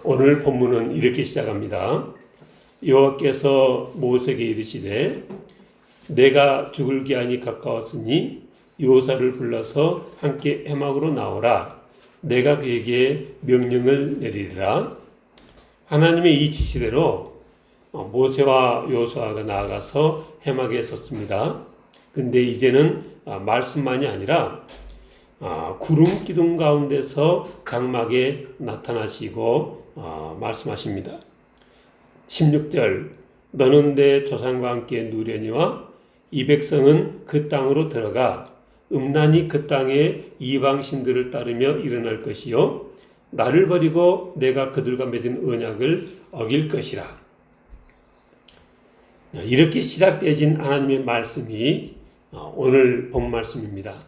오늘 본문은 이렇게 시작합니다. 여호와께서 모세에게 이르시되 내가 죽을 기한이 가까웠으니 요사를 불러서 함께 해막으로 나오라. 내가 그에게 명령을 내리리라. 하나님의 이 지시대로 모세와 요수아가 나아가서 해막에 섰습니다. 근데 이제는 말씀만이 아니라 구름 기둥 가운데서 장막에 나타나시고 말씀하십니다. 16절 너는 내 조상과 함께 누려니와 이 백성은 그 땅으로 들어가 음란히 그 땅에 이방 신들을 따르며 일어날 것이요 나를 버리고 내가 그들과 맺은 언약을 어길 것이라. 이렇게 시작되어진 하나님의 말씀이 오늘 본 말씀입니다.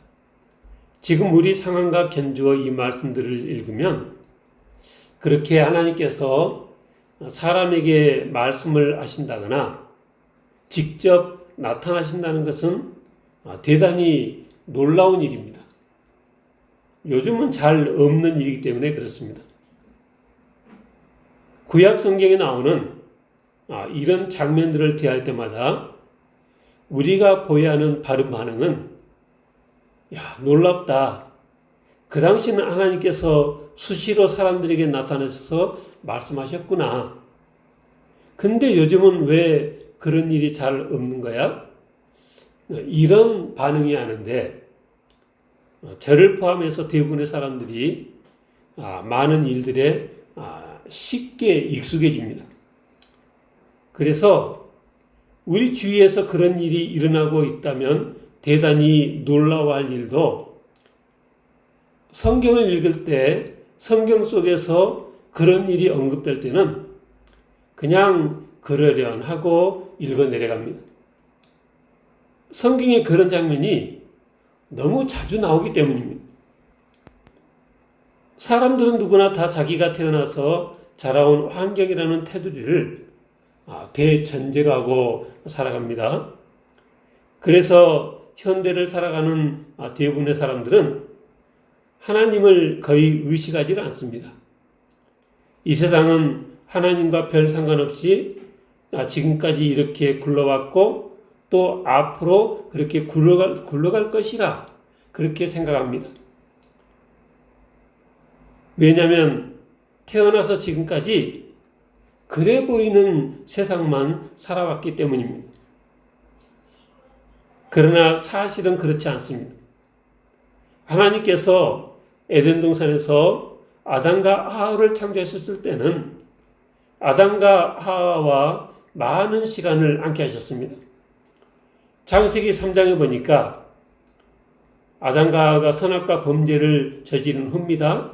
지금 우리 상황과 견주어 이 말씀들을 읽으면 그렇게 하나님께서 사람에게 말씀을 하신다거나 직접 나타나신다는 것은 대단히 놀라운 일입니다. 요즘은 잘 없는 일이기 때문에 그렇습니다. 구약 성경에 나오는 이런 장면들을 대할 때마다 우리가 보여야 하는 바른 반응은 놀랍다. 그 당시는 하나님께서 수시로 사람들에게 나타나셔서 말씀하셨구나. 근데 요즘은 왜 그런 일이 잘 없는 거야? 이런 반응이 하는데 저를 포함해서 대부분의 사람들이 많은 일들에 쉽게 익숙해집니다. 그래서 우리 주위에서 그런 일이 일어나고 있다면 대단히 놀라워할 일도 성경을 읽을 때 성경 속에서 그런 일이 언급될 때는 그냥 그러려하고 읽어 내려갑니다. 성경에 그런 장면이 너무 자주 나오기 때문입니다. 사람들은 누구나 다 자기가 태어나서 자라온 환경이라는 테두리를 대전제로 하고 살아갑니다. 그래서 현대를 살아가는 대부분의 사람들은 하나님을 거의 의식하지 않습니다. 이 세상은 하나님과 별 상관없이 지금까지 이렇게 굴러왔고 또 앞으로 그렇게 굴러갈 것이라 그렇게 생각합니다. 왜냐하면 태어나서 지금까지 그래 보이는 세상만 살아왔기 때문입니다. 그러나 사실은 그렇지 않습니다. 하나님께서 에덴 동산에서 아담과 하와를 창조하셨을 때는 아담과 하와와 많은 시간을 함께 하셨습니다. 창세기 3장에 보니까 아담과 하와가 선악과 범죄를 저지른 후입니다.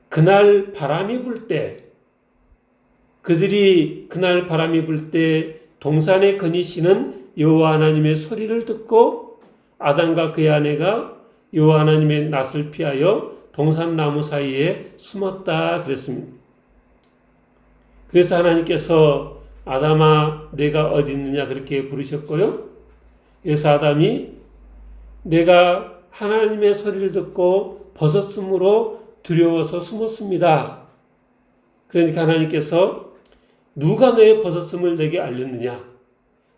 그날 바람이 불 때 그들이 그날 바람이 불 때 동산에 거니시는 여호와 하나님의 소리를 듣고 아담과 그의 아내가 여호와 하나님의 낯을 피하여 동산 나무 사이에 숨었다 그랬습니다. 그래서 하나님께서 아담아 내가 어디 있느냐 그렇게 부르셨고요. 그래서 아담이 내가 하나님의 소리를 듣고 벗었으므로 두려워서 숨었습니다. 그러니까 하나님께서 누가 너의 벗었음을 내게 알렸느냐?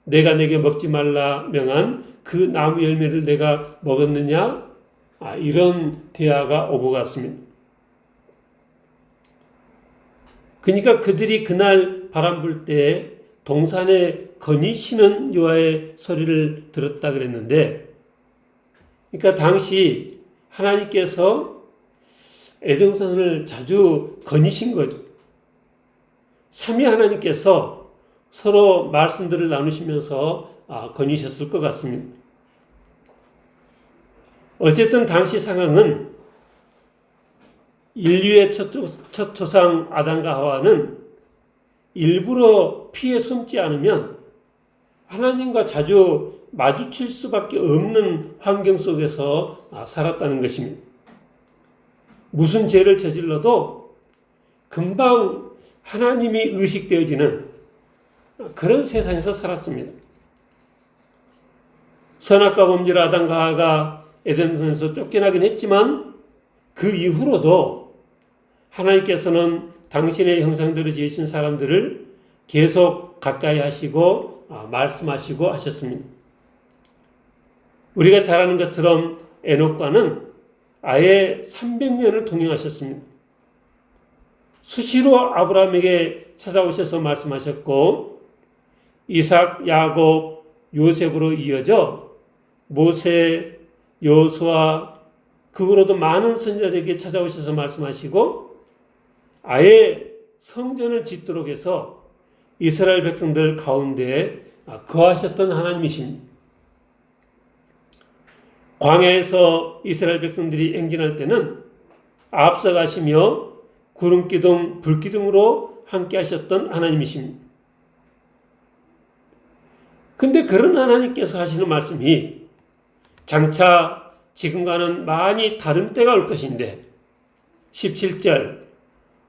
내가 내게 먹지 말라 명한 그 나무 열매를 내가 먹었느냐? 이런 대화가 오고 갔습니다. 그러니까 그들이 그날 바람 불 때 동산에 거니시는 여호와의 소리를 들었다 그랬는데, 그러니까 당시 하나님께서 에덴산을 자주 거니신 거죠. 삼위 하나님께서 서로 말씀들을 나누시면서 거니셨을 것 같습니다. 어쨌든 당시 상황은 인류의 첫 조상 아담과 하와는 일부러 피해 숨지 않으면 하나님과 자주 마주칠 수밖에 없는 환경 속에서 살았다는 것입니다. 무슨 죄를 저질러도 금방 하나님이 의식되어지는 그런 세상에서 살았습니다. 선악과 범죄로 아담과 하와가 에덴에서 쫓겨나긴 했지만 그 이후로도 하나님께서는 당신의 형상대로 지으신 사람들을 계속 가까이 하시고 말씀하시고 하셨습니다. 우리가 잘 아는 것처럼 에녹과는 아예 300년을 동행하셨습니다. 수시로 아브라함에게 찾아오셔서 말씀하셨고, 이삭, 야곱, 요셉으로 이어져 모세, 여호수아, 그 후로도 많은 선지자들에게 찾아오셔서 말씀하시고, 아예 성전을 짓도록 해서 이스라엘 백성들 가운데 거하셨던 하나님이십니다. 광야에서 이스라엘 백성들이 행진할 때는 앞서가시며 구름기둥, 불기둥으로 함께 하셨던 하나님이십니다. 근데 그런 하나님께서 하시는 말씀이 장차 지금과는 많이 다른 때가 올 것인데 17절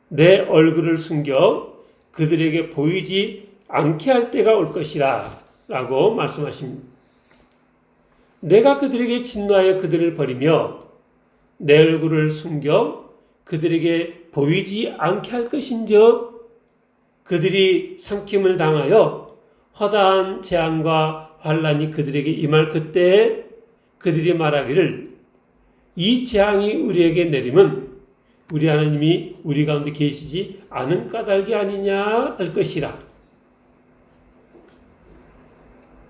내 얼굴을 숨겨 그들에게 보이지 않게 할 때가 올 것이라 라고 말씀하십니다. 내가 그들에게 진노하여 그들을 버리며 내 얼굴을 숨겨 그들에게 보이지 않게 할 것인즉 그들이 삼킴을 당하여 허다한 재앙과 환란이 그들에게 임할 그때에 그들이 말하기를 이 재앙이 우리에게 내리면 우리 하나님이 우리 가운데 계시지 않은 까닭이 아니냐 할 것이라.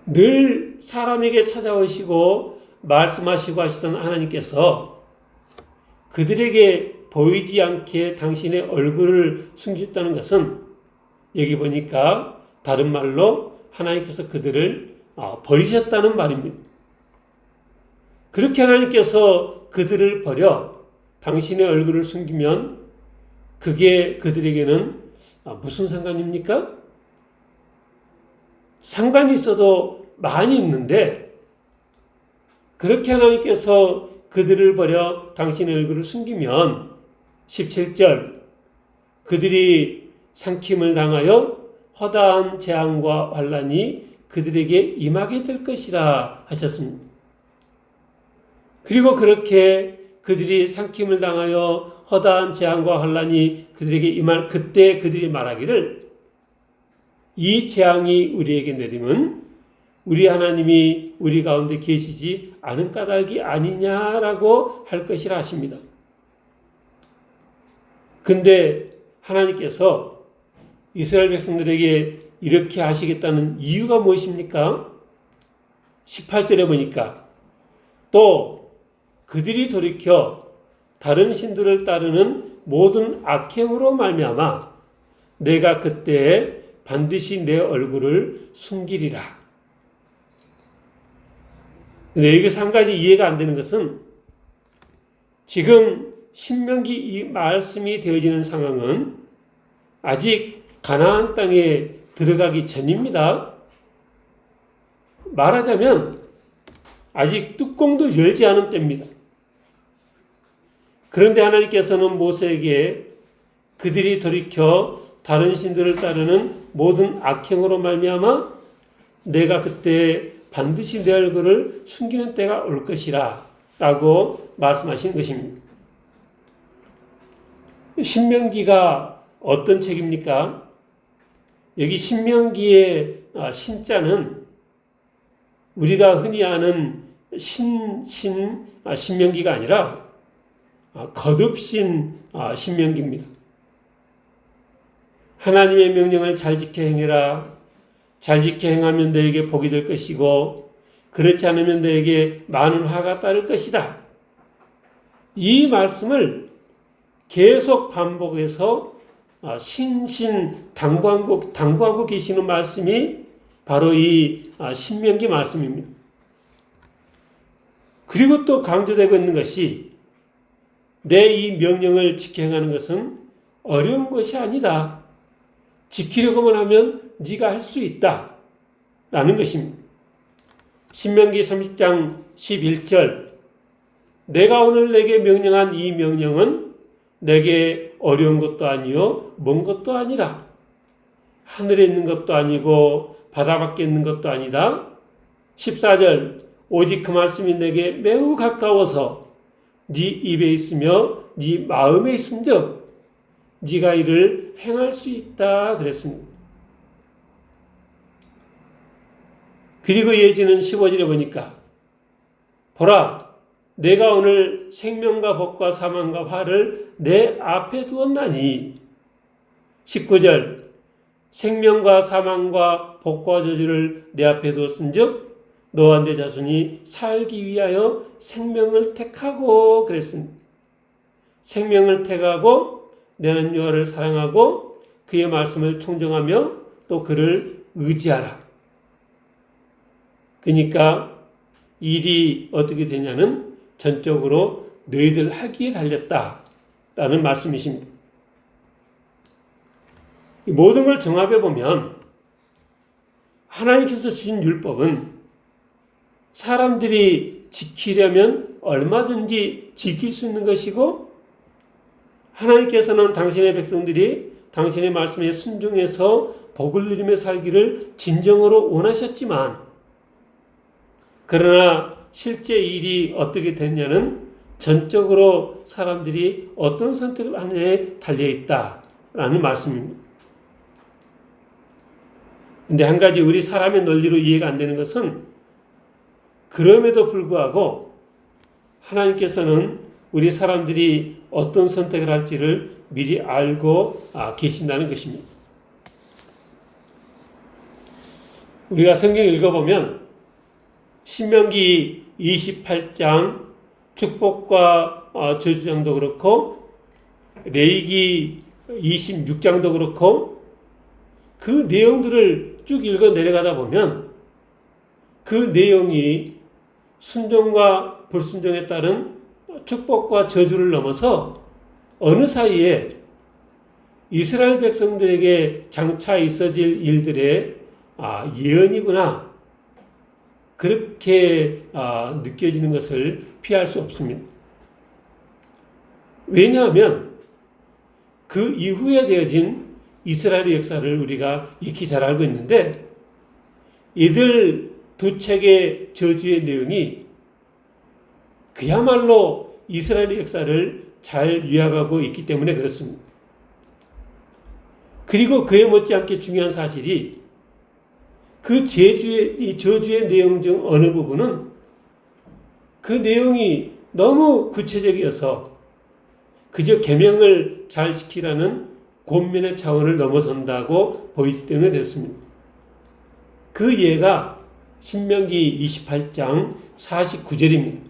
늘 사람에게 찾아오시고 말씀하시고 하시던 하나님께서 그들에게 보이지 않게 당신의 얼굴을 숨겼다는 것은 여기 보니까 다른 말로 하나님께서 그들을 버리셨다는 말입니다. 그렇게 하나님께서 그들을 버려 당신의 얼굴을 숨기면 그게 그들에게는 무슨 상관입니까? 상관이 있어도 많이 있는데 그렇게 하나님께서 그들을 버려 당신의 얼굴을 숨기면 17절 그들이 삼킴을 당하여 허다한 재앙과 환란이 그들에게 임하게 될 것이라 하셨습니다. 그리고 그렇게 그들이 삼킴을 당하여 허다한 재앙과 환란이 그들에게 임할 그때 그들이 말하기를 이 재앙이 우리에게 내리면 우리 하나님이 우리 가운데 계시지 않은 까닭이 아니냐라고 할 것이라 하십니다. 근데 하나님께서 이스라엘 백성들에게 이렇게 하시겠다는 이유가 무엇입니까? 18절에 보니까 또 그들이 돌이켜 다른 신들을 따르는 모든 악행으로 말미암아 내가 그때 반드시 내 얼굴을 숨기리라. 근데 여기서 한 가지 이해가 안 되는 것은 지금 신명기 이 말씀이 되어지는 상황은 아직 가나안 땅에 들어가기 전입니다. 말하자면 아직 뚜껑도 열지 않은 때입니다. 그런데 하나님께서는 모세에게 그들이 돌이켜 다른 신들을 따르는 모든 악행으로 말미암아 내가 그때 반드시 내 얼굴을 숨기는 때가 올 것이라 라고 말씀하신 것입니다. 신명기가 어떤 책입니까? 여기 신명기의 신자는 우리가 흔히 아는 신명기가 아니라 거듭신 신명기입니다. 하나님의 명령을 잘 지켜 행해라. 잘 지켜 행하면 너에게 복이 될 것이고 그렇지 않으면 너에게 많은 화가 따를 것이다. 이 말씀을 계속 반복해서 당부하고 계시는 말씀이 바로 이 신명기 말씀입니다. 그리고 또 강조되고 있는 것이 내 이 명령을 지켜 행하는 것은 어려운 것이 아니다. 지키려고만 하면 네가 할 수 있다. 라는 것입니다. 신명기 30장 11절 내가 오늘 내게 명령한 이 명령은 내게 어려운 것도 아니요 먼 것도 아니라 하늘에 있는 것도 아니고 바다 밖에 있는 것도 아니다. 14절 오직 그 말씀이 내게 매우 가까워서 네 입에 있으며 네 마음에 있은즉 네가 이를 행할 수 있다 그랬습니다. 그리고 이어지는 15절에 보니까 보라 내가 오늘 생명과 복과 사망과 화를 내 앞에 두었나니 19절 생명과 사망과 복과 저주를 내 앞에 두었은즉 너와 내 자손이 살기 위하여 생명을 택하고 그랬습니다. 생명을 택하고 내는 여호와를 사랑하고 그의 말씀을 청정하며 또 그를 의지하라. 그러니까 일이 어떻게 되냐는 전적으로 너희들 하기에 달렸다라는 말씀이십니다. 모든 걸 종합해 보면 하나님께서 주신 율법은 사람들이 지키려면 얼마든지 지킬 수 있는 것이고 하나님께서는 당신의 백성들이 당신의 말씀에 순종해서 복을 누리며 살기를 진정으로 원하셨지만 그러나 실제 일이 어떻게 됐냐는 전적으로 사람들이 어떤 선택을 하느냐에 달려있다라는 말씀입니다. 근데 한 가지 우리 사람의 논리로 이해가 안 되는 것은 그럼에도 불구하고 하나님께서는 우리 사람들이 어떤 선택을 할지를 미리 알고 계신다는 것입니다. 우리가 성경 읽어보면 신명기 28장 축복과 저주장도 그렇고 레위기 26장도 그렇고 그 내용들을 쭉 읽어 내려가다 보면 그 내용이 순종과 불순종에 따른 축복과 저주를 넘어서 어느 사이에 이스라엘 백성들에게 장차 있어질 일들의 예언이구나 그렇게 느껴지는 것을 피할 수 없습니다. 왜냐하면 그 이후에 되어진 이스라엘의 역사를 우리가 익히 잘 알고 있는데 이들 두 책의 저주의 내용이 그야말로 이스라엘의 역사를 잘 요약하고 있기 때문에 그렇습니다. 그리고 그에 못지않게 중요한 사실이 그 이 저주의 내용 중 어느 부분은 그 내용이 너무 구체적이어서 그저 계명을 잘 지키라는 권면의 차원을 넘어선다고 보이기 때문에 그렇습니다. 그 예가 신명기 28장 49절입니다.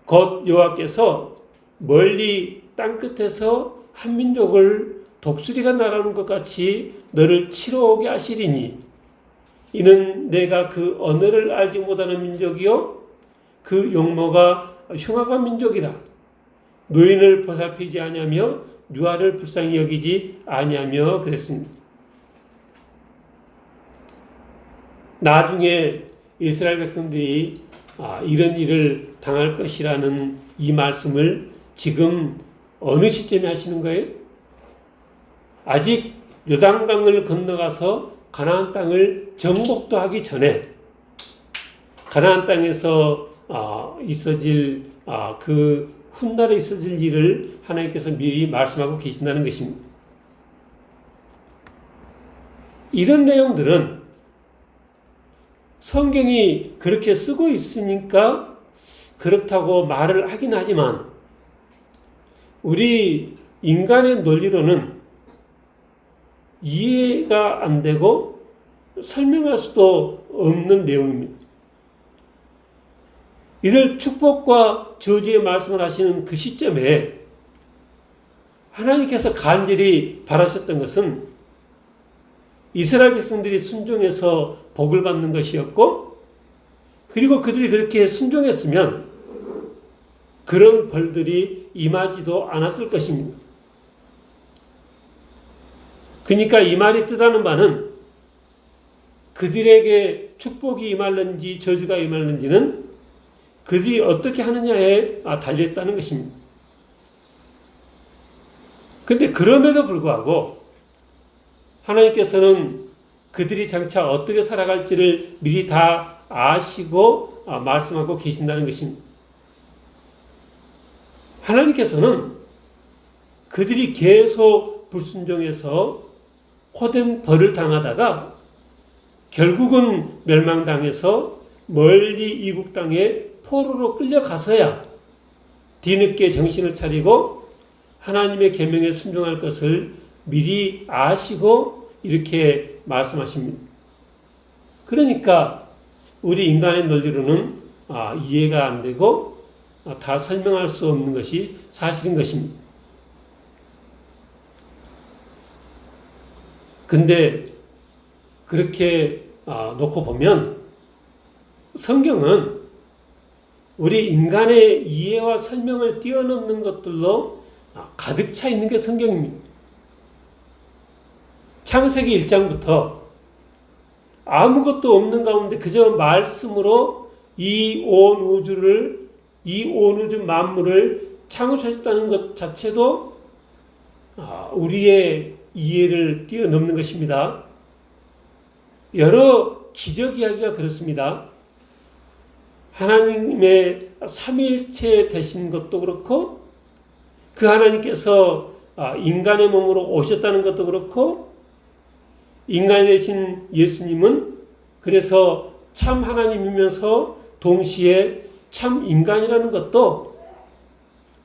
곧 여호와께서 멀리 땅끝에서 한 민족을 독수리가 날아오는 것 같이 너를 치러 오게 하시리니 이는 내가 그 언어를 알지 못하는 민족이요 그 용모가 흉악한 민족이라 노인을 보살피지 아니하며 유아를 불쌍히 여기지 아니하며 그랬습니다. 나중에 이스라엘 백성들이 이런 일을 당할 것이라는 이 말씀을 지금 어느 시점에 하시는 거예요? 아직 요단강을 건너가서 가나안 땅을 정복도 하기 전에 가나안 땅에서 있어질 그 훗날에 있어질 일을 하나님께서 미리 말씀하고 계신다는 것입니다. 이런 내용들은 성경이 그렇게 쓰고 있으니까 그렇다고 말을 하긴 하지만 우리 인간의 논리로는 이해가 안 되고 설명할 수도 없는 내용입니다. 이들 축복과 저주의 말씀을 하시는 그 시점에 하나님께서 간절히 바라셨던 것은 이스라엘 백성들이 순종해서 복을 받는 것이었고 그리고 그들이 그렇게 순종했으면 그런 벌들이 임하지도 않았을 것입니다. 그러니까 이 말이 뜻하는 바는 그들에게 축복이 임할는지 저주가 임할는지는 그들이 어떻게 하느냐에 달려있다는 것입니다. 그런데 그럼에도 불구하고 하나님께서는 그들이 장차 어떻게 살아갈지를 미리 다 아시고 말씀하고 계신다는 것입니다. 하나님께서는 그들이 계속 불순종해서 호된 벌을 당하다가 결국은 멸망당해서 멀리 이국 땅에 포로로 끌려가서야 뒤늦게 정신을 차리고 하나님의 계명에 순종할 것을 미리 아시고 이렇게 말씀하십니다. 그러니까 우리 인간의 논리로는 이해가 안 되고 다 설명할 수 없는 것이 사실인 것입니다. 근데 그렇게 놓고 보면 성경은 우리 인간의 이해와 설명을 뛰어넘는 것들로 가득 차 있는 게 성경입니다. 창세기 1장부터 아무것도 없는 가운데 그저 말씀으로 이 온 우주 만물을 창조하셨다는 것 자체도 우리의 이해를 뛰어넘는 것입니다. 여러 기적 이야기가 그렇습니다. 하나님의 삼위일체 되신 것도 그렇고 그 하나님께서 인간의 몸으로 오셨다는 것도 그렇고 인간이 되신 예수님은 그래서 참 하나님이면서 동시에 참 인간이라는 것도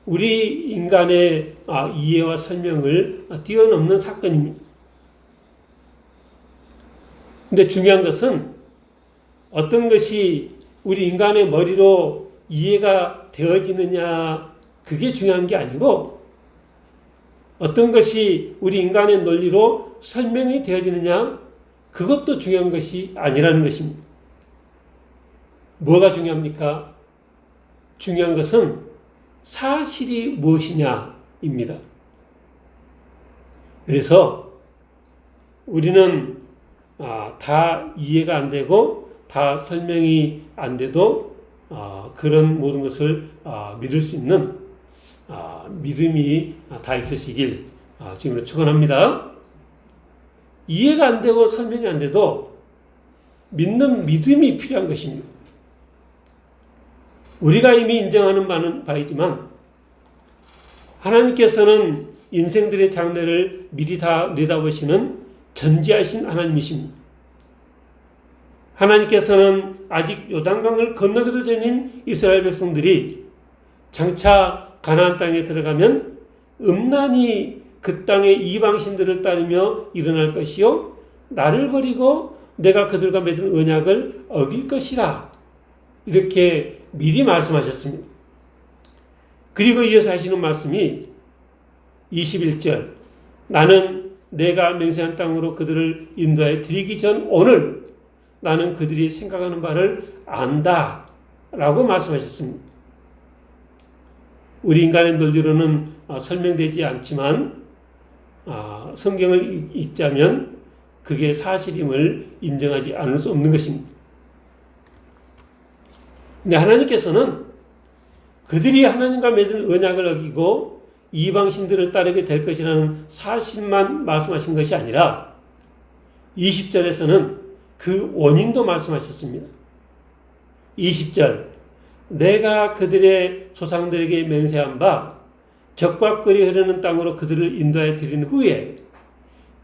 우리 인간의 이해와 설명을 뛰어넘는 사건입니다. 근데 중요한 것은 어떤 것이 우리 인간의 머리로 이해가 되어지느냐 그게 중요한 게 아니고 어떤 것이 우리 인간의 논리로 설명이 되어지느냐 그것도 중요한 것이 아니라는 것입니다. 뭐가 중요합니까? 중요한 것은 사실이 무엇이냐입니다. 그래서 우리는 다 이해가 안 되고 다 설명이 안 돼도 그런 모든 것을 믿을 수 있는 믿음이 다 있으시길 지금으로 축원합니다. 이해가 안 되고 설명이 안 돼도 믿는 믿음이 필요한 것입니다. 우리가 이미 인정하는 바이지만 하나님께서는 인생들의 장래를 미리 다 내다보시는 전지하신 하나님이십니다. 하나님께서는 아직 요단강을 건너기도 전인 이스라엘 백성들이 장차 가나안 땅에 들어가면 음란이 그 땅의 이방신들을 따르며 일어날 것이요 나를 버리고 내가 그들과 맺은 언약을 어길 것이라 이렇게 미리 말씀하셨습니다. 그리고 이어서 하시는 말씀이 21절 나는 내가 맹세한 땅으로 그들을 인도하여 드리기 전 오늘 나는 그들이 생각하는 바를 안다 라고 말씀하셨습니다. 우리 인간의 논리로는 설명되지 않지만 성경을 읽자면 그게 사실임을 인정하지 않을 수 없는 것입니다. 근데 하나님께서는 그들이 하나님과 맺은 언약을 어기고 이방신들을 따르게 될 것이라는 사실만 말씀하신 것이 아니라 20절에서는 그 원인도 말씀하셨습니다. 20절 내가 그들의 조상들에게 맹세한 바 적과 꿀이 흐르는 땅으로 그들을 인도하여 드린 후에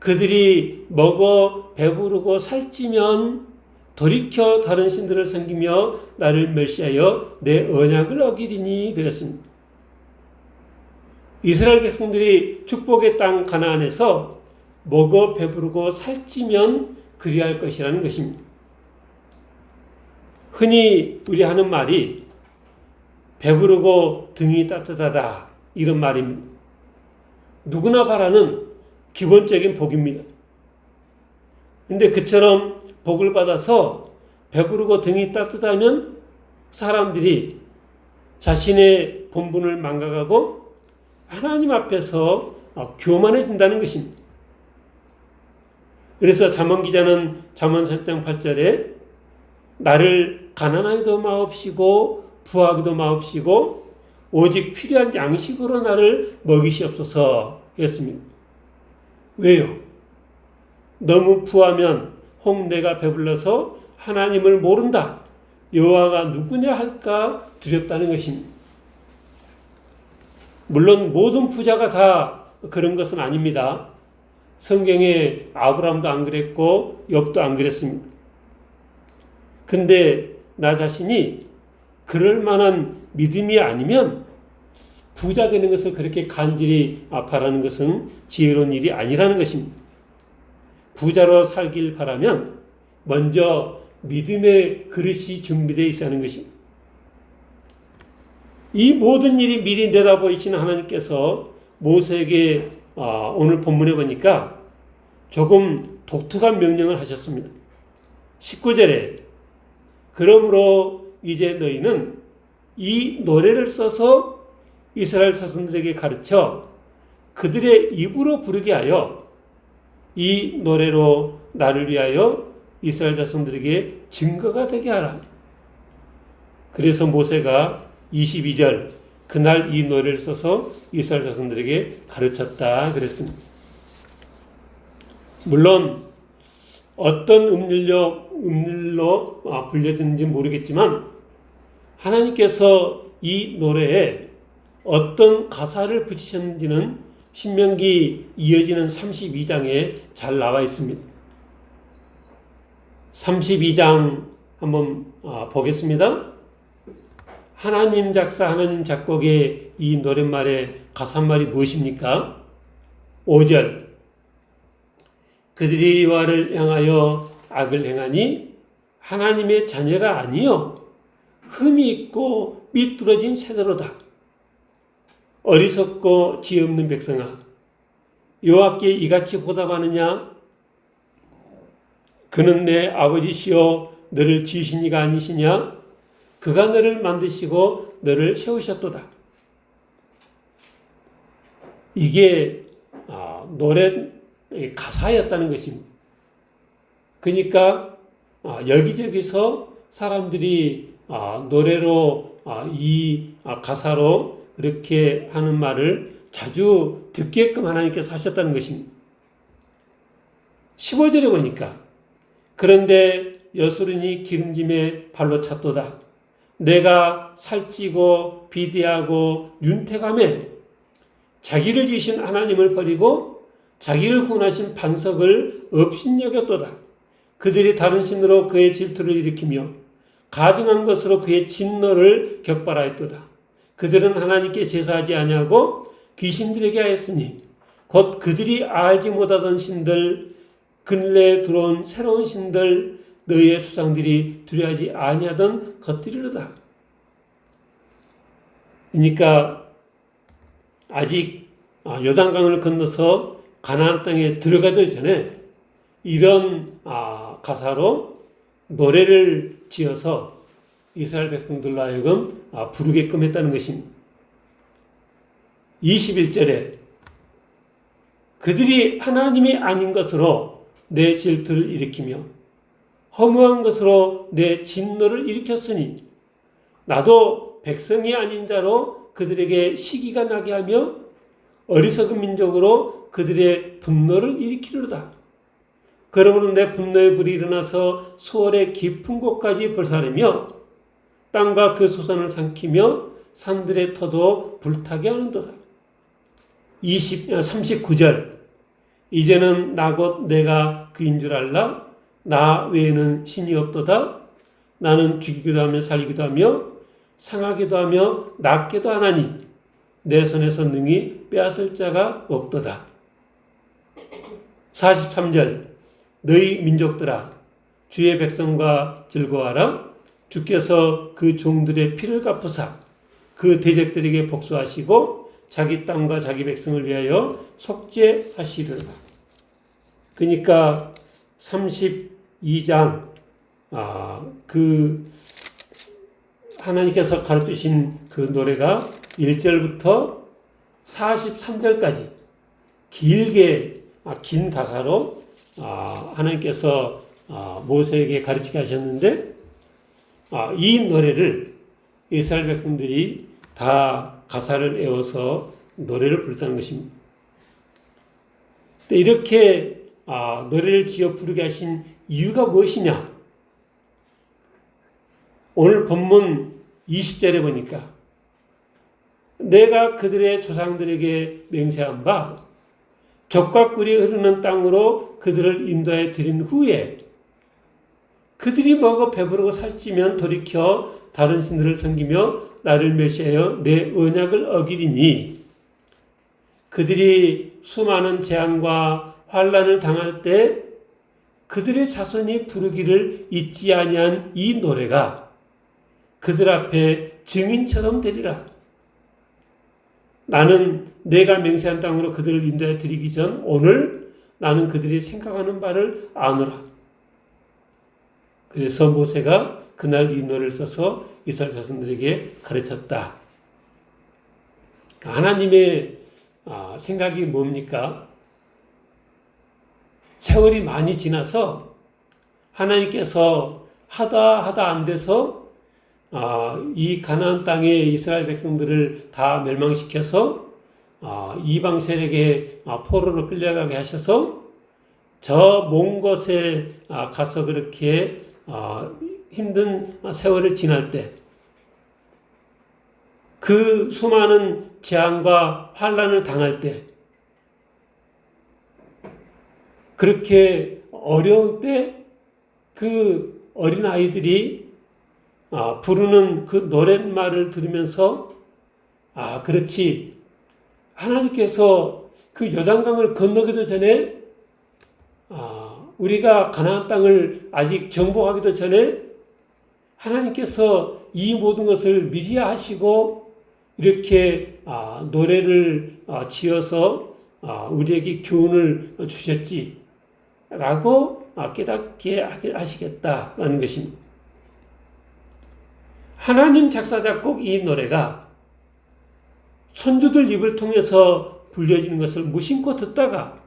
그들이 먹어 배부르고 살찌면 돌이켜 다른 신들을 섬기며 나를 멸시하여 내 언약을 어기리니 그랬습니다. 이스라엘 백성들이 축복의 땅 가나안에서 먹어 배부르고 살찌면 그리할 것이라는 것입니다. 흔히 우리 하는 말이 배부르고 등이 따뜻하다 이런 말입니다. 누구나 바라는 기본적인 복입니다. 근데 그처럼 복을 받아서 배부르고 등이 따뜻하면 사람들이 자신의 본분을 망각하고 하나님 앞에서 교만해진다는 것입니다. 그래서 잠언 기자는 잠언 3장 8절에 나를 가난하기도 마옵시고 부하기도 마옵시고 오직 필요한 양식으로 나를 먹이시옵소서 했습니다. 왜요? 너무 부하면 혹 내가 배불러서 하나님을 모른다. 여호와가 누구냐 할까 두렵다는 것입니다. 물론 모든 부자가 다 그런 것은 아닙니다. 성경에 아브라함도 안 그랬고 욥도 안 그랬습니다. 근데 나 자신이 그럴 만한 믿음이 아니면 부자 되는 것을 그렇게 간절히 바라는 것은 지혜로운 일이 아니라는 것입니다. 부자로 살길 바라면 먼저 믿음의 그릇이 준비되어 있어야 하는 것입니다. 이 모든 일이 미리 내다보이시는 하나님께서 모세에게 오늘 본문에 보니까 조금 독특한 명령을 하셨습니다. 19절에 그러므로 이제 너희는 이 노래를 써서 이스라엘 자손들에게 가르쳐 그들의 입으로 부르게 하여 이 노래로 나를 위하여 이스라엘 자손들에게 증거가 되게 하라. 그래서 모세가 22절 그날 이 노래를 써서 이스라엘 자손들에게 가르쳤다 그랬습니다. 물론 어떤 음률로 불려졌는지 모르겠지만 하나님께서 이 노래에 어떤 가사를 붙이셨는지는 신명기 이어지는 32장에 잘 나와 있습니다. 32장 한번 보겠습니다. 하나님 작사 하나님 작곡의 이 노랫말의 가사말이 무엇입니까? 5절 그들이 여호와를 향하여 악을 행하니 하나님의 자녀가 아니요 흠이 있고 삐뚤어진 새더로다. 어리석고 지혜 없는 백성아 여호와께 이같이 보답하느냐? 그는 내 아버지시요 너를 지으신 이가 아니시냐? 그가 너를 만드시고 너를 세우셨도다. 이게 노래 가사였다는 것입니다. 그러니까 여기저기서 사람들이 노래로 이 가사로 이렇게 하는 말을 자주 듣게끔 하나님께서 하셨다는 것입니다. 15절에 보니까 그런데 여수run이 기름짐에 발로 찼도다. 내가 살찌고 비대하고 윤택함에 자기를 지으신 하나님을 버리고 자기를 구원하신 반석을 업신여겼도다. 그들이 다른 신으로 그의 질투를 일으키며 가증한 것으로 그의 진노를 격발하였도다. 그들은 하나님께 제사하지 아니하고 귀신들에게 하였으니 곧 그들이 알지 못하던 신들 근래에 들어온 새로운 신들 너희의 조상들이 두려워하지 아니하던 것들이로다. 그러니까 아직 요단강을 건너서 가나안 땅에 들어가기 전에 이런 가사로 노래를 지어서 이스라엘 백성들로 하여금 부르게끔 했다는 것입니다. 21절에 그들이 하나님이 아닌 것으로 내 질투를 일으키며 허무한 것으로 내 진노를 일으켰으니 나도 백성이 아닌 자로 그들에게 시기가 나게 하며 어리석은 민족으로 그들의 분노를 일으키리로다. 그러므로 내 분노의 불이 일어나서 수월의 깊은 곳까지 불사르며 땅과 그 소산을 삼키며 산들의 터도 불타게 하는도다. 39절 이제는 나 곧 내가 그인 줄 알라. 나 외에는 신이 없도다. 나는 죽이기도 하며 살리기도 하며 상하기도 하며 낫기도 하나니 내 손에서 능히 빼앗을 자가 없도다. 43절 너희 민족들아 주의 백성과 즐거워하라. 주께서 그 종들의 피를 갚으사 그 대적들에게 복수하시고 자기 땅과 자기 백성을 위하여 속죄하시리라. 그러니까 32장 그 하나님께서 가르치신 그 노래가 1절부터 43절까지 길게 긴 가사로 하나님께서 모세에게 가르치게 하셨는데 이 노래를 이스라엘 백성들이 다 가사를 외워서 노래를 부르다는 것입니다. 이렇게 노래를 지어 부르게 하신 이유가 무엇이냐? 오늘 본문 20절에 보니까 내가 그들의 조상들에게 맹세한 바 젖과 꿀이 흐르는 땅으로 그들을 인도해 드린 후에 그들이 먹어 배부르고 살찌면 돌이켜 다른 신들을 섬기며 나를 멸시하여 내 언약을 어기리니 그들이 수많은 재앙과 환난을 당할 때 그들의 자손이 부르기를 잊지 아니한 이 노래가 그들 앞에 증인처럼 되리라. 나는 내가 맹세한 땅으로 그들을 인도해 드리기 전 오늘 나는 그들이 생각하는 바를 아노라. 그래서 모세가 그날 이 노래를 써서 이스라엘 자손들에게 가르쳤다. 하나님의 생각이 뭡니까? 세월이 많이 지나서 하나님께서 하다 안 돼서 이 가나안 땅의 이스라엘 백성들을 다 멸망시켜서 이방 세력의 포로로 끌려가게 하셔서 저 먼 곳에 가서 그렇게 힘든 세월을 지날 때 그 수많은 재앙과 환난을 당할 때 그렇게 어려울 때 그 어린 아이들이 부르는 그 노랫말을 들으면서 그렇지 하나님께서 그 요단강을 건너기도 전에 우리가 가나안 땅을 아직 정복하기도 전에 하나님께서 이 모든 것을 미리 하시고 이렇게 노래를 지어서 우리에게 교훈을 주셨지라고 깨닫게 하시겠다라는 것입니다. 하나님 작사 작곡 이 노래가 선조들 입을 통해서 불려지는 것을 무심코 듣다가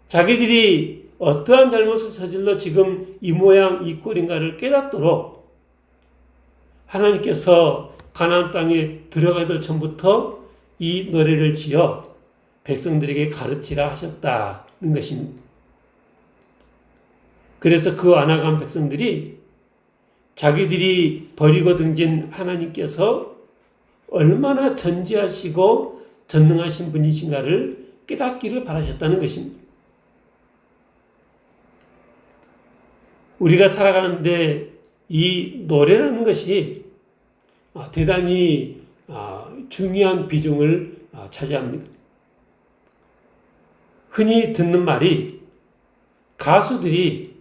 자기들이 어떠한 잘못을 저질러 지금 이 모양 이 꼴인가를 깨닫도록 하나님께서 가나안 땅에 들어가기도 전부터 이 노래를 지어 백성들에게 가르치라 하셨다는 것입니다. 그래서 그 안아간 백성들이 자기들이 버리고 등진 하나님께서 얼마나 전지하시고 전능하신 분이신가를 깨닫기를 바라셨다는 것입니다. 우리가 살아가는데 이 노래라는 것이 대단히 중요한 비중을 차지합니다. 흔히 듣는 말이 가수들이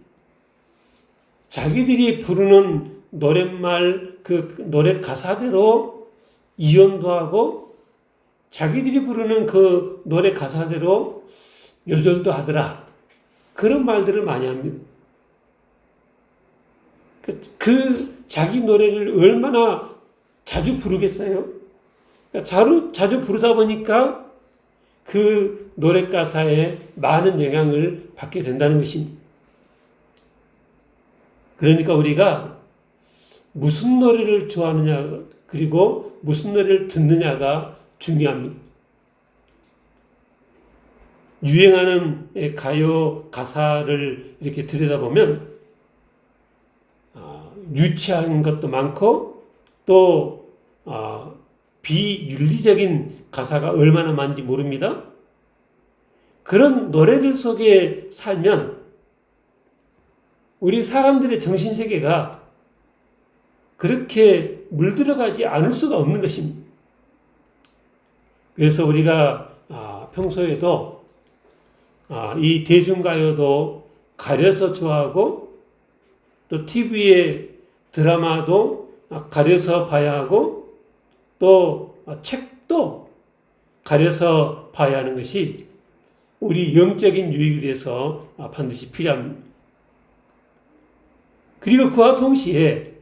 자기들이 부르는 노랫말 그 노래 가사대로 이연도 하고 자기들이 부르는 그 노래 가사대로 요절도 하더라. 그런 말들을 많이 합니다. 그 자기 노래를 얼마나 자주 부르겠어요? 자주 부르다 보니까 그 노래 가사에 많은 영향을 받게 된다는 것입니다. 그러니까 우리가 무슨 노래를 좋아하느냐 그리고 무슨 노래를 듣느냐가 중요합니다. 유행하는 가요 가사를 이렇게 들여다보면 유치한 것도 많고 또 비윤리적인 가사가 얼마나 많은지 모릅니다. 그런 노래들 속에 살면 우리 사람들의 정신세계가 그렇게 물들어가지 않을 수가 없는 것입니다. 그래서 우리가 평소에도 이 대중가요도 가려서 좋아하고 또 TV에 드라마도 가려서 봐야 하고 또 책도 가려서 봐야 하는 것이 우리 영적인 유익을 위해서 반드시 필요합니다. 그리고 그와 동시에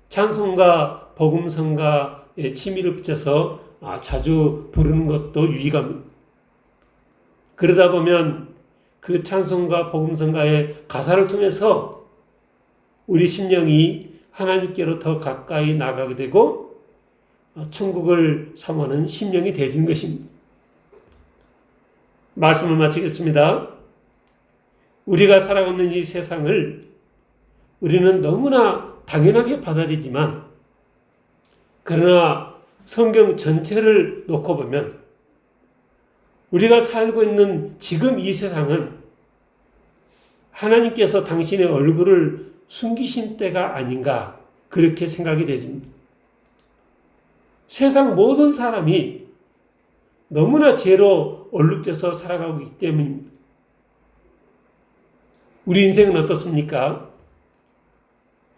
찬송가, 복음성가에 취미를 붙여서 자주 부르는 것도 유익합니다. 그러다 보면 그 찬송가, 복음성가의 가사를 통해서 우리 심령이 하나님께로 더 가까이 나가게 되고 천국을 사모하는 심령이 되는 것입니다. 말씀을 마치겠습니다. 우리가 살아가는 이 세상을 우리는 너무나 당연하게 받아들이지만 그러나 성경 전체를 놓고 보면 우리가 살고 있는 지금 이 세상은 하나님께서 당신의 얼굴을 숨기신 때가 아닌가 그렇게 생각이 되집니다. 세상 모든 사람이 너무나 죄로 얼룩져서 살아가고 있기 때문입니다. 우리 인생은 어떻습니까?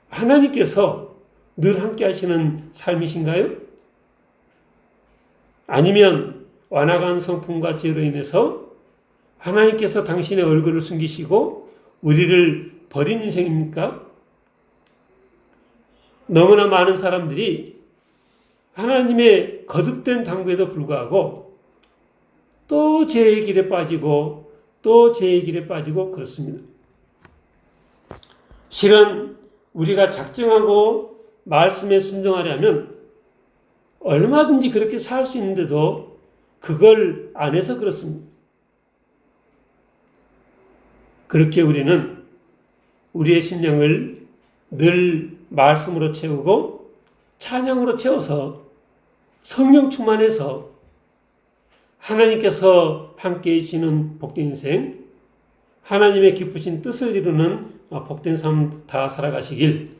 하나님께서 늘 함께 하시는 삶이신가요? 아니면 완악한 성품과 죄로 인해서 하나님께서 당신의 얼굴을 숨기시고 우리를 버린 인생입니까? 너무나 많은 사람들이 하나님의 거듭된 당부에도 불구하고 또 죄의 길에 빠지고 또 죄의 길에 빠지고 그렇습니다. 실은 우리가 작정하고 말씀에 순종하려면 얼마든지 그렇게 살 수 있는데도 그걸 안 해서 그렇습니다. 그렇게 우리는 우리의 심령을 늘 말씀으로 채우고 찬양으로 채워서 성령 충만해서 하나님께서 함께해 주시는 복된 인생, 하나님의 기쁘신 뜻을 이루는 복된 삶 다 살아가시길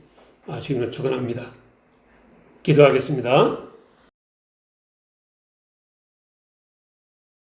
주님으로 축원합니다. 기도하겠습니다.